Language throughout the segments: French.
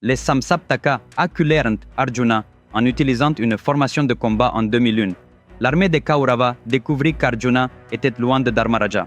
Les Samsaptaka acculèrent Arjuna en utilisant une formation de combat en 2001. L'armée des Kaurava découvrit qu'Arjuna était loin de Dharmaraja.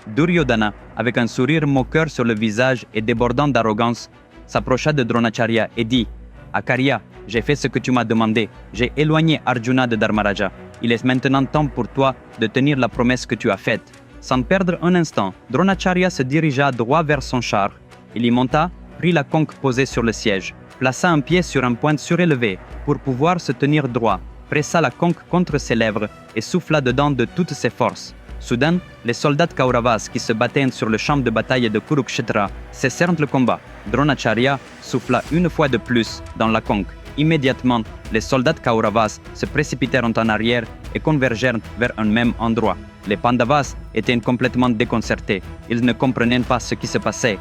Duryodhana, avec un sourire moqueur sur le visage et débordant d'arrogance, s'approcha de Dronacharya et dit « Akarya, j'ai fait ce que tu m'as demandé, j'ai éloigné Arjuna de Dharmaraja. Il est maintenant temps pour toi de tenir la promesse que tu as faite. » Sans perdre un instant, Dronacharya se dirigea droit vers son char. Il y monta, prit la conque posée sur le siège, plaça un pied sur un point surélevé pour pouvoir se tenir droit, pressa la conque contre ses lèvres et souffla dedans de toutes ses forces. Soudain, les soldats Kauravas qui se battaient sur le champ de bataille de Kurukshetra cessèrent le combat. Dronacharya souffla une fois de plus dans la conque. Immédiatement, les soldats Kauravas se précipitèrent en arrière et convergèrent vers un même endroit. Les Pandavas étaient complètement déconcertés. Ils ne comprenaient pas ce qui se passait.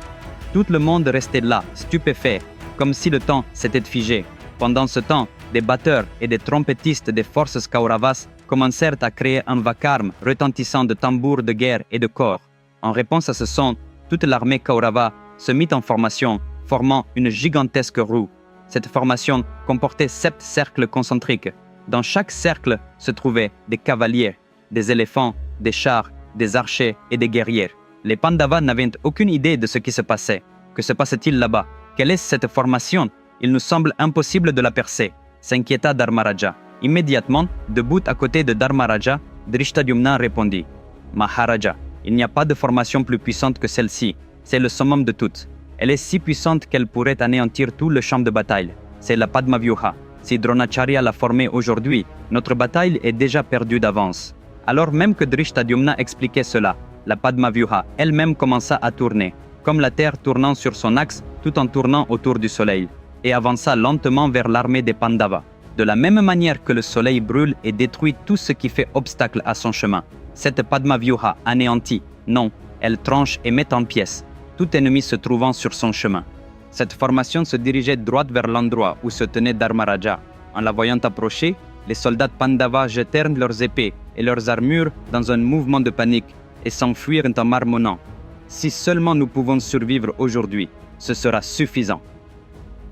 Tout le monde restait là, stupéfait, comme si le temps s'était figé. Pendant ce temps, des batteurs et des trompettistes des forces Kauravas commencèrent à créer un vacarme retentissant de tambours de guerre et de corps. En réponse à ce son, toute l'armée Kaurava se mit en formation, formant une gigantesque roue. Cette formation comportait 7 cercles concentriques. Dans chaque cercle se trouvaient des cavaliers, des éléphants, des chars, des archers et des guerriers. Les Pandavas n'avaient aucune idée de ce qui se passait. Que se passe-t-il là-bas? Quelle est cette formation? Il nous semble impossible de la percer, s'inquiéta Dharmaraja. Immédiatement, debout à côté de Dharmaraja, Drishtadyumna répondit « Maharaja, il n'y a pas de formation plus puissante que celle-ci. C'est le summum de toutes. Elle est si puissante qu'elle pourrait anéantir tout le champ de bataille. C'est la Padma-vyuha. Si Dronacharya l'a formée aujourd'hui, notre bataille est déjà perdue d'avance. » Alors même que Drishtadyumna expliquait cela, la Padma-vyuha elle-même commença à tourner, comme la Terre tournant sur son axe tout en tournant autour du Soleil, et avança lentement vers l'armée des Pandavas. De la même manière que le Soleil brûle et détruit tout ce qui fait obstacle à son chemin, cette Padma-vyuha anéantit, non, elle tranche et met en pièces tout ennemi se trouvant sur son chemin. Cette formation se dirigeait droit vers l'endroit où se tenait Dharmaraja. En la voyant approcher, les soldats Pandavas jetèrent leurs épées et leurs armures dans un mouvement de panique et s'enfuirent en marmonnant. Si seulement nous pouvons survivre aujourd'hui, ce sera suffisant.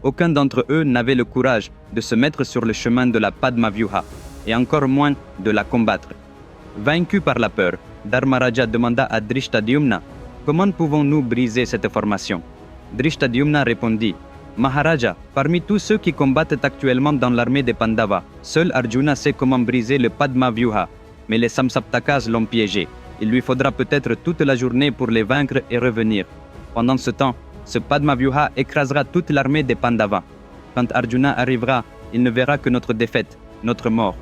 Aucun d'entre eux n'avait le courage de se mettre sur le chemin de la Padma-vyuha, et encore moins de la combattre. Vaincu par la peur, Dharmaraja demanda à Drishtadyumna « Comment pouvons-nous briser cette formation ?» Drishtadyumna répondit « Maharaja, parmi tous ceux qui combattent actuellement dans l'armée des Pandavas, seul Arjuna sait comment briser le Padma-vyuha, mais les Samsaptakas l'ont piégé. Il lui faudra peut-être toute la journée pour les vaincre et revenir. Pendant ce temps, ce Padma-vyuha écrasera toute l'armée des Pandavas. Quand Arjuna arrivera, il ne verra que notre défaite, notre mort. »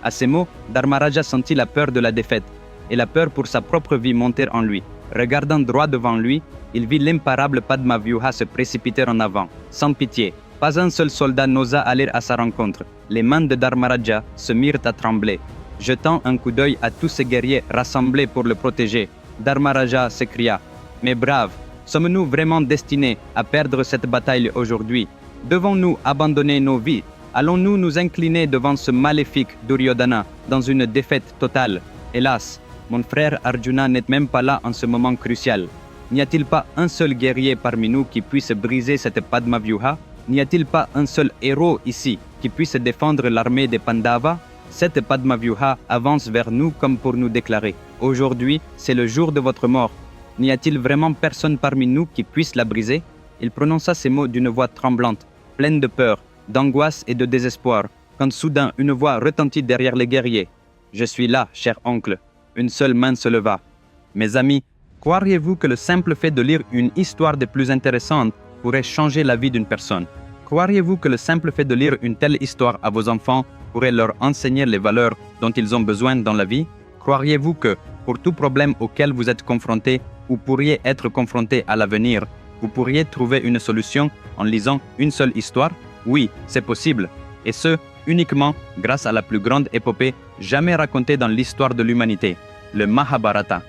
À ces mots, Dharmaraja sentit la peur de la défaite, et la peur pour sa propre vie monter en lui. Regardant droit devant lui, il vit l'imparable Padma-vyuha se précipiter en avant, sans pitié. Pas un seul soldat n'osa aller à sa rencontre. Les mains de Dharmaraja se mirent à trembler. Jetant un coup d'œil à tous ces guerriers rassemblés pour le protéger, Dharmaraja s'écria « Mes braves, sommes-nous vraiment destinés à perdre cette bataille aujourd'hui? Devons-nous abandonner nos vies? Allons-nous nous incliner devant ce maléfique Duryodhana dans une défaite totale? Hélas, mon frère Arjuna n'est même pas là en ce moment crucial. N'y a-t-il pas un seul guerrier parmi nous qui puisse briser cette Padma-vyuha? N'y a-t-il pas un seul héros ici qui puisse défendre l'armée des Pandavas? Cette Padma-vyuha avance vers nous comme pour nous déclarer « Aujourd'hui, c'est le jour de votre mort. N'y a-t-il vraiment personne parmi nous qui puisse la briser ?» Il prononça ces mots d'une voix tremblante, pleine de peur, d'angoisse et de désespoir, quand soudain une voix retentit derrière les guerriers. « Je suis là, cher oncle. » Une seule main se leva. « Mes amis, croiriez-vous que le simple fait de lire une histoire des plus intéressantes pourrait changer la vie d'une personne? Croiriez-vous que le simple fait de lire une telle histoire à vos enfants pourrait leur enseigner les valeurs dont ils ont besoin dans la vie? Croiriez-vous que, pour tout problème auquel vous êtes confronté ou pourriez être confronté à l'avenir, vous pourriez trouver une solution en lisant une seule histoire? Oui, c'est possible. Et ce, uniquement grâce à la plus grande épopée jamais racontée dans l'histoire de l'humanité, le Mahabharata.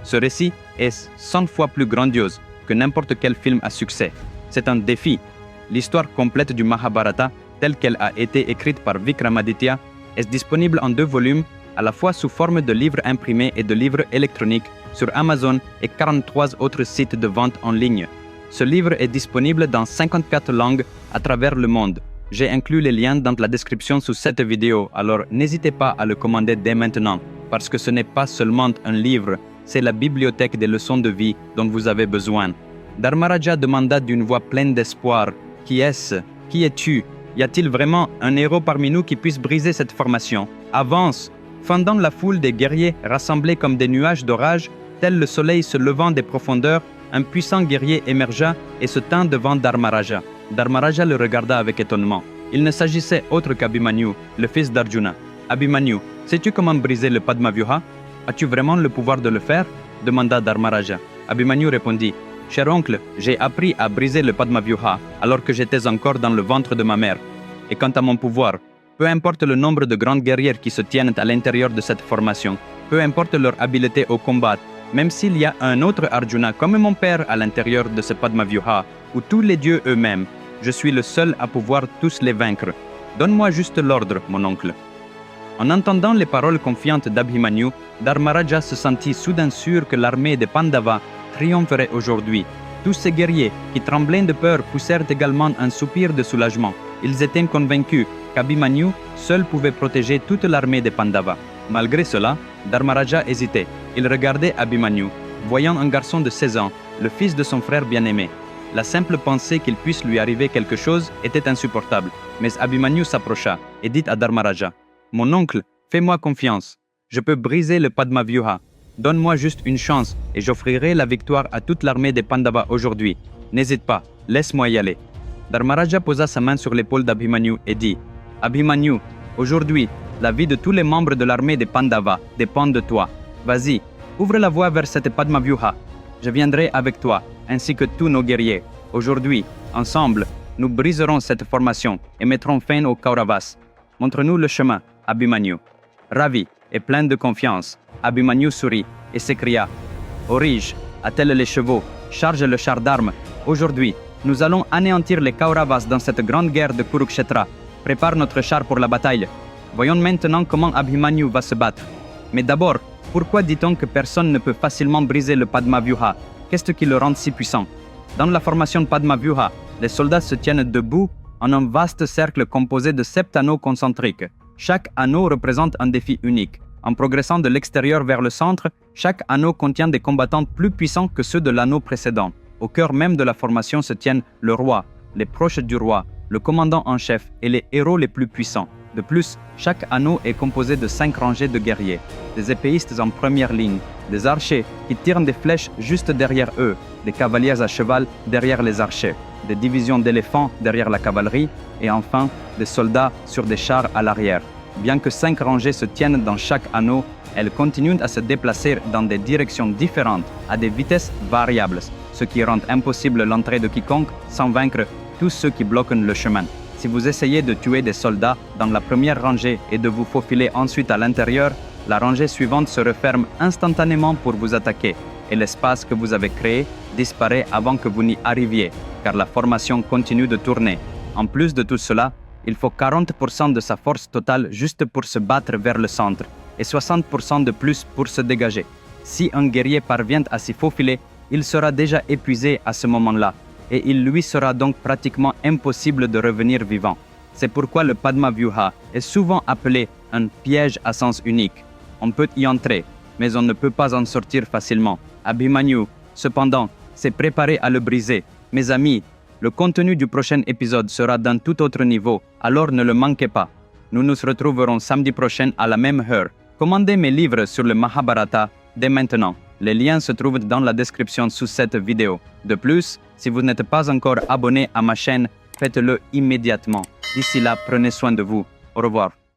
Ce récit est 100 fois plus grandiose que n'importe quel film à succès. C'est un défi. L'histoire complète du Mahabharata, telle qu'elle a été écrite par Vikramaditya, est disponible en 2 volumes, à la fois sous forme de livres imprimés et de livres électroniques, sur Amazon et 43 autres sites de vente en ligne. Ce livre est disponible dans 54 langues à travers le monde. J'ai inclus les liens dans la description sous cette vidéo, alors n'hésitez pas à le commander dès maintenant, parce que ce n'est pas seulement un livre, c'est la bibliothèque des leçons de vie dont vous avez besoin. Dharmaraja demanda d'une voix pleine d'espoir, « Qui est-ce? Qui es-tu? Y a-t-il vraiment un héros parmi nous qui puisse briser cette formation? Avance !» Fendant la foule des guerriers rassemblés comme des nuages d'orage, tel le soleil se levant des profondeurs, un puissant guerrier émergea et se tint devant Dharmaraja. Dharmaraja le regarda avec étonnement. Il ne s'agissait autre qu'Abhimanyu, le fils d'Arjuna. « Abhimanyu, sais-tu comment briser le Padma-vyuha? As-tu vraiment le pouvoir de le faire ?» demanda Dharmaraja. Abhimanyu répondit « Cher oncle, j'ai appris à briser le Padma-vyuha alors que j'étais encore dans le ventre de ma mère. Et quant à mon pouvoir, peu importe le nombre de grandes guerrières qui se tiennent à l'intérieur de cette formation, peu importe leur habileté au combat, même s'il y a un autre Arjuna comme mon père à l'intérieur de ce Padma-vyuha, ou tous les dieux eux-mêmes, je suis le seul à pouvoir tous les vaincre. Donne-moi juste l'ordre, mon oncle. » En entendant les paroles confiantes d'Abhimanyu, Dharmaraja se sentit soudain sûr que l'armée des Pandavas triompherait aujourd'hui. Tous ces guerriers, qui tremblaient de peur, poussèrent également un soupir de soulagement. Ils étaient convaincus qu'Abhimanyu seul pouvait protéger toute l'armée des Pandavas. Malgré cela, Dharmaraja hésitait. Il regardait Abhimanyu, voyant un garçon de 16 ans, le fils de son frère bien-aimé. La simple pensée qu'il puisse lui arriver quelque chose était insupportable. Mais Abhimanyu s'approcha et dit à Dharmaraja, « Mon oncle, fais-moi confiance. Je peux briser le Padma-vyuha. Donne-moi juste une chance et j'offrirai la victoire à toute l'armée des Pandavas aujourd'hui. N'hésite pas, laisse-moi y aller. » Dharmaraja posa sa main sur l'épaule d'Abhimanyu et dit, « Abhimanyu, aujourd'hui, la vie de tous les membres de l'armée des Pandavas dépend de toi. Vas-y, ouvre la voie vers cette Padma-vyuha. Je viendrai avec toi, ainsi que tous nos guerriers. Aujourd'hui, ensemble, nous briserons cette formation et mettrons fin aux Kauravas. Montre-nous le chemin, Abhimanyu. » Ravi et plein de confiance, Abhimanyu sourit et s'écria, « Orige, attelle les chevaux, charge le char d'armes. Aujourd'hui, nous allons anéantir les Kauravas dans cette grande guerre de Kurukshetra. Prépare notre char pour la bataille. Voyons maintenant comment Abhimanyu va se battre. Mais d'abord, pourquoi dit-on que personne ne peut facilement briser le Padma-vyuha? Qu'est-ce qui le rend si puissant? Dans la formation Padma-vyuha, les soldats se tiennent debout en un vaste cercle composé de 7 anneaux concentriques. Chaque anneau représente un défi unique. En progressant de l'extérieur vers le centre, chaque anneau contient des combattants plus puissants que ceux de l'anneau précédent. Au cœur même de la formation se tiennent le roi, les proches du roi, le commandant en chef et les héros les plus puissants. De plus, chaque anneau est composé de 5 rangées de guerriers, des épéistes en première ligne, des archers qui tirent des flèches juste derrière eux, des cavaliers à cheval derrière les archers, des divisions d'éléphants derrière la cavalerie et enfin des soldats sur des chars à l'arrière. Bien que 5 rangées se tiennent dans chaque anneau, elles continuent à se déplacer dans des directions différentes, à des vitesses variables, ce qui rend impossible l'entrée de quiconque sans vaincre tous ceux qui bloquent le chemin. Si vous essayez de tuer des soldats dans la première rangée et de vous faufiler ensuite à l'intérieur, la rangée suivante se referme instantanément pour vous attaquer et l'espace que vous avez créé disparaît avant que vous n'y arriviez, car la formation continue de tourner. En plus de tout cela, il faut 40% de sa force totale juste pour se battre vers le centre et 60% de plus pour se dégager. Si un guerrier parvient à s'y faufiler, il sera déjà épuisé à ce moment-là et il lui sera donc pratiquement impossible de revenir vivant. C'est pourquoi le Padma-vyuha est souvent appelé un piège à sens unique. On peut y entrer, mais on ne peut pas en sortir facilement. Abhimanyu, cependant, s'est préparé à le briser. Mes amis, le contenu du prochain épisode sera d'un tout autre niveau, alors ne le manquez pas. Nous nous retrouverons samedi prochain à la même heure. Commandez mes livres sur le Mahabharata dès maintenant. Les liens se trouvent dans la description sous cette vidéo. De plus, si vous n'êtes pas encore abonné à ma chaîne, faites-le immédiatement. D'ici là, prenez soin de vous. Au revoir.